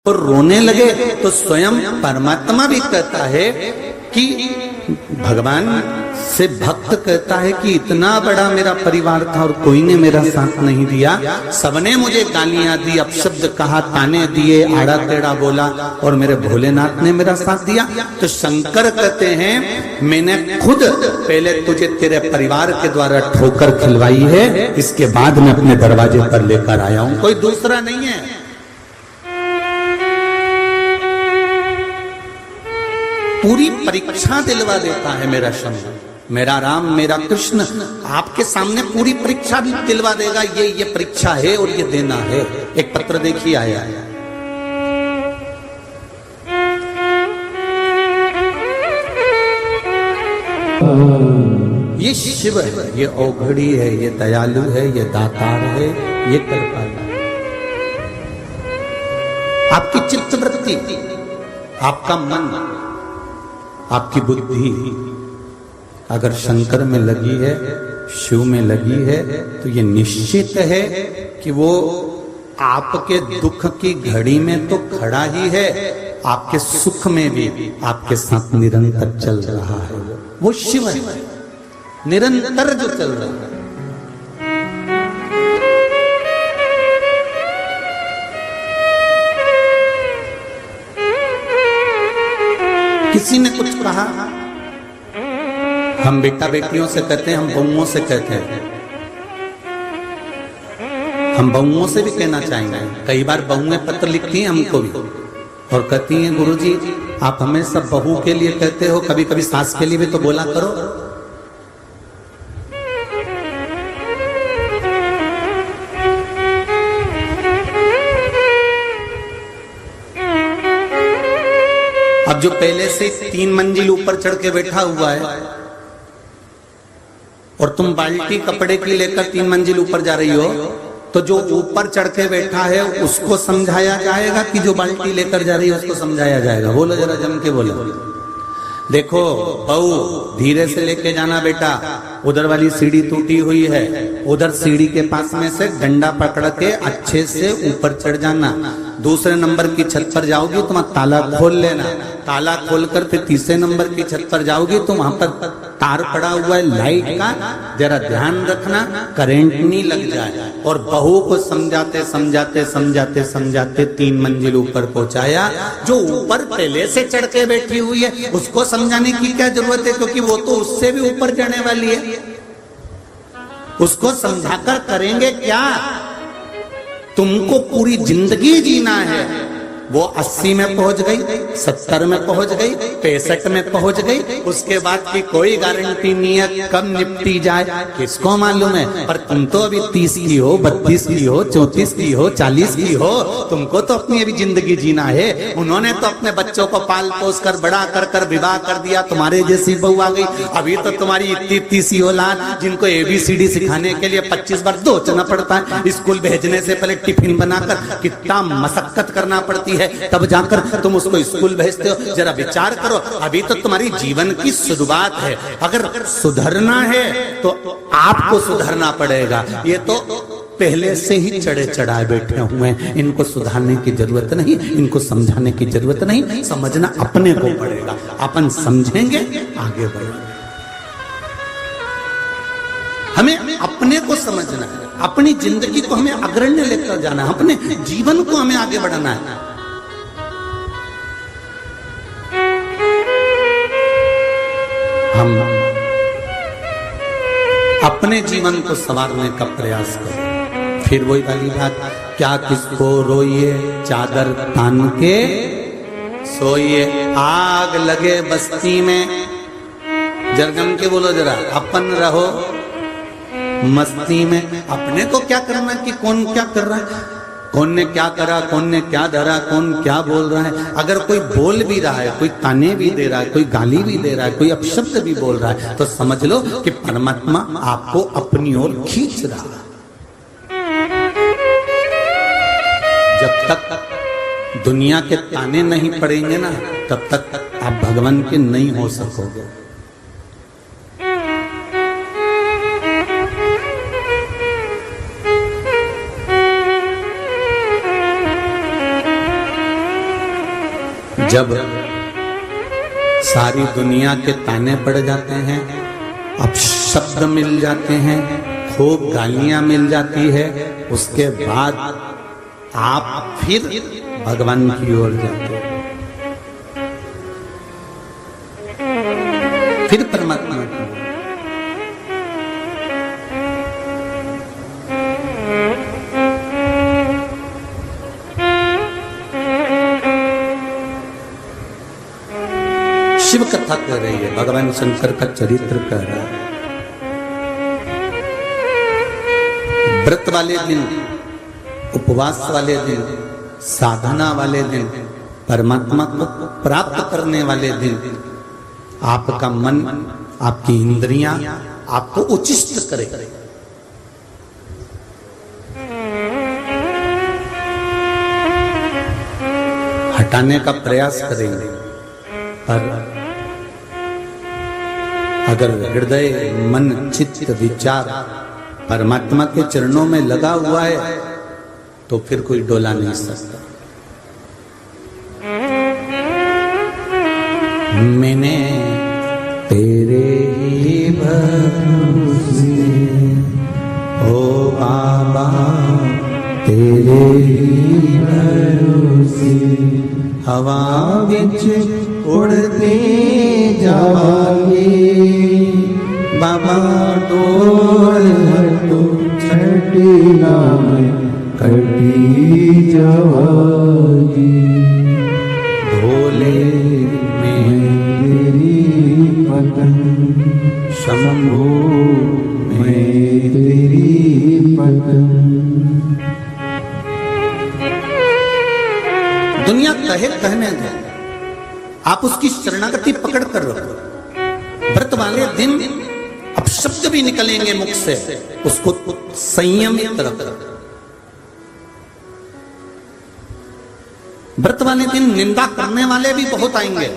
और रोने लगे तो स्वयं परमात्मा भी कहता है कि भगवान से भक्त कहता है कि इतना बड़ा मेरा परिवार था और कोई ने मेरा साथ नहीं दिया, सबने मुझे गालियां दी, अपशब्द कहा, ताने दिए, आड़ा टेढ़ा बोला और मेरे भोलेनाथ ने मेरा साथ दिया। तो शंकर कहते हैं मैंने खुद पहले तुझे तेरे परिवार के द्वारा ठोकर खिलवाई है, इसके बाद मैं अपने दरवाजे पर लेकर आया हूं, कोई दूसरा नहीं है। पूरी परीक्षा दिलवा देता है मेरा शंकर, मेरा राम, मेरा कृष्ण आपके सामने पूरी परीक्षा भी दिलवा देगा, ये परीक्षा है और ये देना है। एक पत्र देखिए आया है, ये शिव है, ये औघड़ी है, ये दयालु है, ये दातार है, ये कृपालु। आपकी चित्तवृत्ति, आपका मन, आपकी बुद्धि अगर शंकर में लगी है, शिव में लगी है, तो ये निश्चित है कि वो आपके दुख की घड़ी में तो खड़ा ही है, आपके सुख में भी आपके साथ निरंतर चल रहा है। वो शिव है, निरंतर जो चल रहा है। किसी ने कुछ कहा, हम बेटा बेटियों से कहते हैं, हम बहुओं से कहते हैं, हम बहुओं से भी कहना चाहेंगे। कई बार बहुएं पत्र लिखती हैं हमको भी और कहती हैं गुरुजी आप हमें सब बहू के लिए कहते हो, कभी कभी सास के लिए भी तो बोला करो। अब जो पहले से 3 मंजिल ऊपर चढ़ के बैठा हुआ है और तुम बाल्टी कपड़े की लेकर 3 मंजिल ऊपर जा रही हो, तो जो ऊपर चढ़ के बैठा है उसको समझाया जाएगा कि जो बाल्टी लेकर जा रही है उसको समझाया जाएगा? बोलो जरा जम के बोलो। देखो बहू धीरे से लेके जाना बेटा, उधर वाली सीढ़ी टूटी हुई है, उधर सीढ़ी के पास में से डंडा पकड़ के अच्छे से ऊपर चढ़ जाना। दूसरे नंबर की छत पर जाओगी तो वहां ताला खोल लेना, ताला खोलकर फिर तीसरे नंबर की छत पर जाओगी तो वहां पर तार पड़ा हुआ है लाइट का, जरा ध्यान रखना करंट नहीं लग जाए। और बहू को समझाते समझाते समझाते समझाते 3 मंजिल ऊपर पहुंचाया। जो ऊपर पहले से चढ़ के बैठी हुई है उसको समझाने की क्या जरूरत है, क्योंकि वो तो उससे भी ऊपर जाने वाली है। उसको समझाकर करेंगे क्या? तुमको पूरी जिंदगी जीना है। वो 80 में पहुंच गई, 70 में पहुंच गई, 65 में पहुंच गई, उसके बाद की कोई गारंटी नहीं है कब निपटी जाए, किसको मालूम है। पर तुम तो अभी 30 की हो, 32 की हो, 34 की हो, 40 की हो, तुमको तो अपनी अभी जिंदगी जीना है। उन्होंने तो अपने बच्चों को पाल पोस कर बड़ा कर विवाह कर दिया, तुम्हारे जैसी बहू आ गई। अभी तो तुम्हारी इतनी सी औलाद जिनको ABCD सिखाने के लिए 25 बार सोचना पड़ता है, स्कूल भेजने से पहले टिफिन बनाकर कितना मशक्कत करना पड़ती है, तब जाकर तुम उसको स्कूल भेजते हो। जरा विचार करो, अभी तो तुम्हारी जीवन की शुरुआत है। अगर सुधरना है तो आपको सुधरना पड़ेगा। ये तो पहले से ही चढ़े चढ़ाए बैठे हुए हैं, इनको सुधारने की जरूरत नहीं, इनको समझाने की जरूरत नहीं, समझना अपने को पड़ेगा। अपन समझेंगे आगे बढ़ेंगे। हमें अपने को समझना है, अपनी जिंदगी को हमें अग्रण्य लेकर जाना है, अपने जीवन को हमें आगे बढ़ाना है। हम अपने जीवन को संवारने का प्रयास करें। फिर वही वाली बात, क्या किसको रोइए चादर तान के सोइए, आग लगे बस्ती में जरगम के बोलो जरा, अपन रहो मस्ती में। अपने को क्या करना कि कौन क्या कर रहा है, कौन ने क्या करा, कौन ने क्या धरा, कौन क्या बोल रहा है। अगर कोई बोल भी रहा है, कोई ताने भी दे रहा है, कोई गाली भी दे रहा है, कोई अपशब्द भी बोल रहा है, तो समझ लो कि परमात्मा आपको अपनी ओर खींच रहा है। जब तक दुनिया के ताने नहीं पड़ेंगे ना, तब तक आप भगवान के नहीं हो सकोगे। जब सारी दुनिया के ताने पड़ जाते हैं, अब शब्द मिल जाते हैं, खूब गालियां मिल जाती है, उसके बाद आप फिर भगवान की ओर जाते हैं, फिर परमात्मा की। शिव कथा कह रही है, भगवान शंकर का चरित्र कह रहा है। व्रत वाले दिन, उपवास वाले दिन, साधना वाले दिन, परमात्मा को प्राप्त करने वाले दिन आपका मन, आपकी इंद्रियां आपको उचिष्ट करे, हटाने का प्रयास करेंगे। पर अगर हृदय, मन, चित्त, विचार परमात्मा के चरणों में लगा हुआ है तो फिर कोई डोला नहीं सकता। मैंने तेरे ही भरोसे, ओ बाबा तेरे ही भरोसे, हवा विच उड़ते जावांगे, बाबा डोल हटो छठी नाम कटी जावांगी, भोले में तेरी पतंग, शंभो में तेरी पतंग। दुनिया कहने दे, आप उसकी शरणागति पकड़ कर रखो। व्रत वाले दिन अब शब्द भी निकलेंगे मुख से, उसको संयमित रखो। व्रत वाले दिन निंदा करने वाले भी बहुत आएंगे,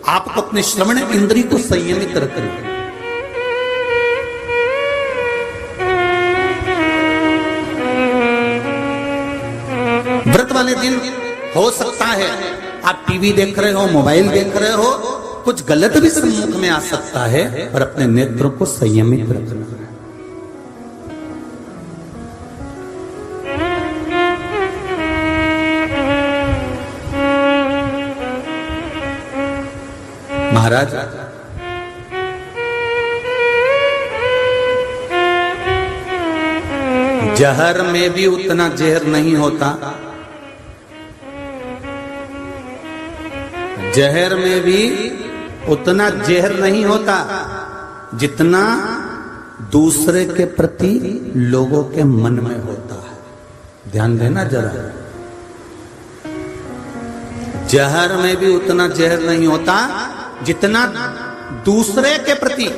आपको अपने श्रवण इंद्री को संयमित रखना। व्रत वाले दिन हो सकता है आप टीवी देख रहे हो, मोबाइल देख रहे हो, कुछ गलत भी सम्मुख में आ सकता है, पर अपने नेत्रों को संयमित रखना है। महाराज जहर में भी उतना जहर नहीं होता, जहर में भी उतना जहर नहीं होता जितना दूसरे के प्रति लोगों के मन में होता है। ध्यान देना जरा, जहर में भी उतना जहर नहीं होता जितना दूसरे के प्रति,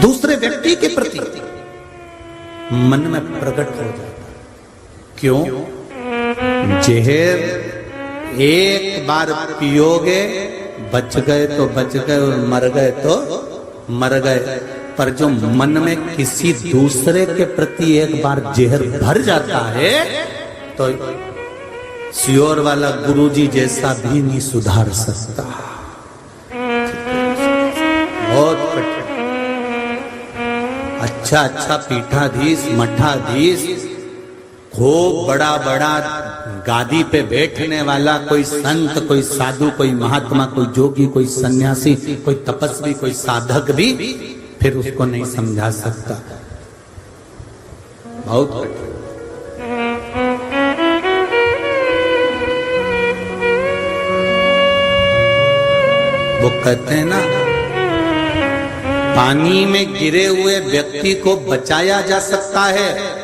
दूसरे व्यक्ति के प्रति मन में प्रकट हो जाता। क्यों? जहर एक बार पियोगे, बच गए तो बच गए और मर गए तो मर गए, पर जो मन में किसी दूसरे के प्रति एक बार जहर भर जाता है तो सियोर वाला गुरुजी जैसा भी नहीं सुधार सकता। बहुत कठिन। अच्छा पीठाधीश, मठाधीश, खूब बड़ा बड़ा गादी पे बैठने वाला कोई संत, कोई साधु, कोई महात्मा, कोई जोगी, कोई सन्यासी, कोई तपस्वी, कोई साधक भी फिर उसको नहीं समझा सकता। बहुत कठिन। वो कहते हैं ना, पानी में गिरे हुए व्यक्ति को बचाया जा सकता है,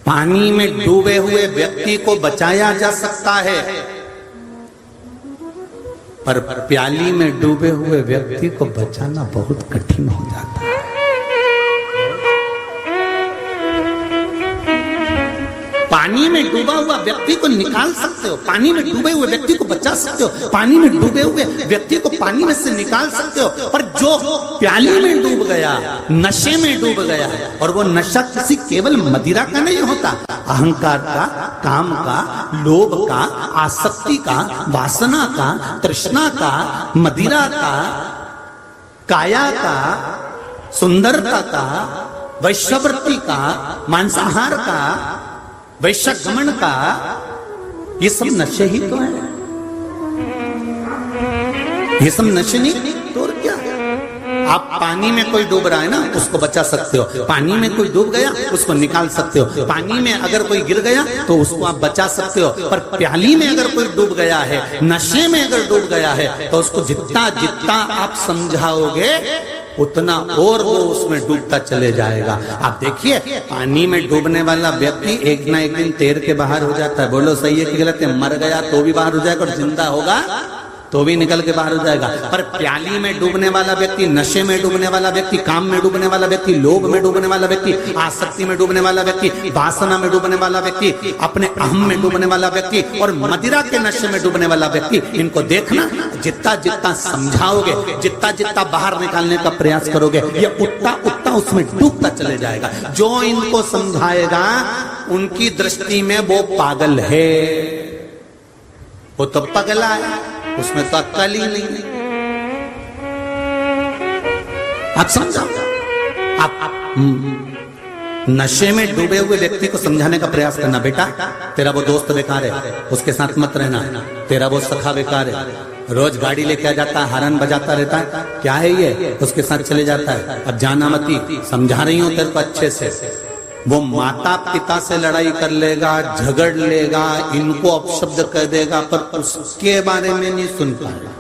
पानी में डूबे हुए व्यक्ति को बचाया जा सकता है, पर प्याली में डूबे हुए व्यक्ति को बचाना बहुत कठिन हो जाता है। पानी में डूबा हुआ व्यक्ति को निकाल सकते हो, पानी में डूबे हुए व्यक्ति को बचा सकते हो, पानी में डूबे हुए व्यक्ति को पानी में से निकाल सकते हो। पर जो प्याली में डूब गया, नशे में डूब गया, और वो नशा किसी केवल मदिरा का नहीं होता, अहंकार का, काम का, लोभ का, आसक्ति का, वासना का, तृष्णा का, मदिरा का, काया का, सुंदरता का, वैश्यवृत्ति का, मांसाहार का, वैश्यगमन का, ये सब नशे ही तो है। ये सब नशे नहीं तो और क्या है? आप पानी में कोई डूब रहा है ना, उसको बचा सकते हो, पानी में कोई डूब गया उसको निकाल सकते हो, पानी में अगर कोई गिर गया तो उसको आप बचा सकते हो। पर प्याली में अगर कोई डूब गया है, नशे में अगर डूब गया है, तो उसको जितना जितना आप समझाओगे उतना और वो उसमें डूबता चले जाएगा। आप देखिए, पानी में डूबने वाला व्यक्ति एक ना एक दिन तैर के बाहर हो जाता है। बोलो सही है कि गलत है? मर गया तो भी बाहर हो जाएगा, और जिंदा होगा तो भी निकल के बाहर हो जाएगा। पर प्याली में डूबने वाला व्यक्ति, नशे में डूबने वाला व्यक्ति, काम में डूबने वाला व्यक्ति, लोभ में डूबने वाला व्यक्ति, आसक्ति में डूबने वाला व्यक्ति, वासना में डूबने वाला व्यक्ति, अपने अहम में डूबने वाला व्यक्ति और मदिरा के नशे में डूबने वाला व्यक्ति, इनको देखना, जितना जितना समझाओगे, जितना जितना बाहर निकालने का प्रयास करोगे, ये उतना उतना उसमें डूबता चले जाएगा। जो इनको समझाएगा उनकी दृष्टि में वो पागल है, वो तो पगला है, उसमें तो अक्ल ही नहीं। आप समझो, आप नशे में डूबे हुए व्यक्ति को समझाने का प्रयास करना, बेटा तेरा वो दोस्त बेकार है, उसके साथ मत रहना, तेरा वो सखा बेकार है, रोज गाड़ी लेके आ जाता है, हॉर्न बजाता रहता है, क्या है ये, उसके साथ चले जाता है, अब जाना मती, समझा रही हूं तेरे को अच्छे से। वो माता पिता से लड़ाई कर लेगा, झगड़ लेगा, इनको अपशब्द कर देगा, पर उसके बारे में नहीं सुन पाएगा।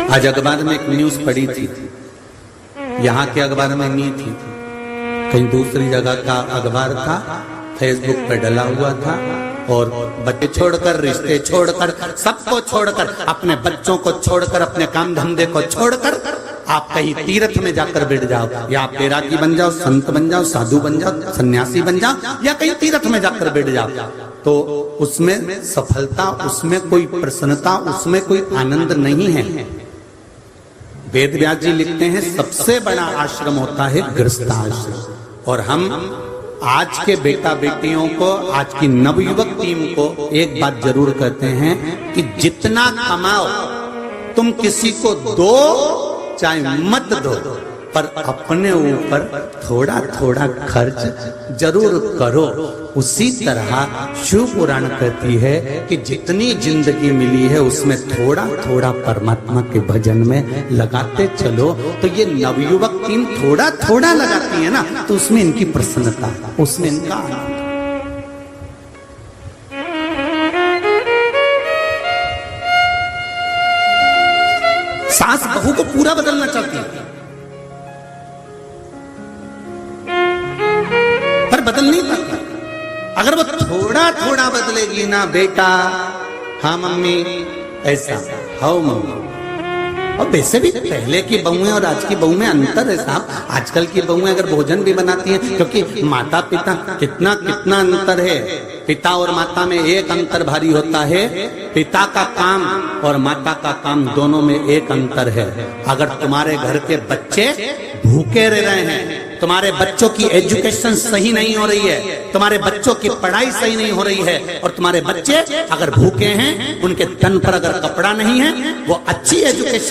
आज अखबार में एक न्यूज पढ़ी थी, यहाँ के अखबार में नहीं थी, कहीं दूसरी जगह का अखबार था, फेसबुक पे डला हुआ था, और बच्चे छोड़कर, रिश्ते छोड़कर, सबको छोड़कर, अपने बच्चों को छोड़कर, अपने काम धंधे को छोड़कर आप कहीं तीर्थ में जाकर बैठ जाओ, या आप बैरागी बन जाओ, संत बन जाओ, साधु बन जाओ, सन्यासी बन जाओ, या कहीं तीर्थ में जाकर बैठ जाओ, तो उसमें सफलता, उसमें कोई प्रसन्नता, उसमें कोई आनंद नहीं है। वेद व्यास जी लिखते हैं, सबसे बड़ा आश्रम होता है गृहस्थाश्रम। और हम आज के बेटा बेटियों को, आज की नवयुवक टीम को एक बात जरूर कहते हैं कि जितना कमाओ तुम किसी को दो चाहे मत दो, पर अपने ऊपर थोड़ा थोड़ा खर्च जरूर करो। उसी तरह शिव पुराण कहती है कि जितनी जिंदगी मिली है उसमें थोड़ा थोड़ा परमात्मा के भजन में लगाते चलो। तो ये नवयुवक टीम थोड़ा थोड़ा लगाती है ना, तो उसमें इनकी प्रसन्नता, उसमें इनका आनंद। सास बहू को पूरा बदलना चाहती है, पर बदल नहीं पाती। अगर वो थोड़ा थोड़ा बदलेगी ना, बेटा हाँ मम्मी ऐसा, हाँ मम्मी। और वैसे भी पहले की बहुएं और आज की बहू में अंतर है साहब। आजकल की बहुएं अगर भोजन भी बनाती हैं, क्योंकि माता पिता कितना कितना अंतर है, पिता और माता में एक अंतर भारी होता है, पिता का काम और माता का काम दोनों में एक अंतर है। अगर तुम्हारे घर के बच्चे भूखे रह रहे हैं, तुम्हारे बच्चों की एजुकेशन सही नहीं हो रही है, तुम्हारे बच्चों की पढ़ाई सही नहीं हो रही है, और तुम्हारे बच्चे अगर भूखे हैं, उनके तन पर अगर कपड़ा नहीं है, वो अच्छी एजुकेशन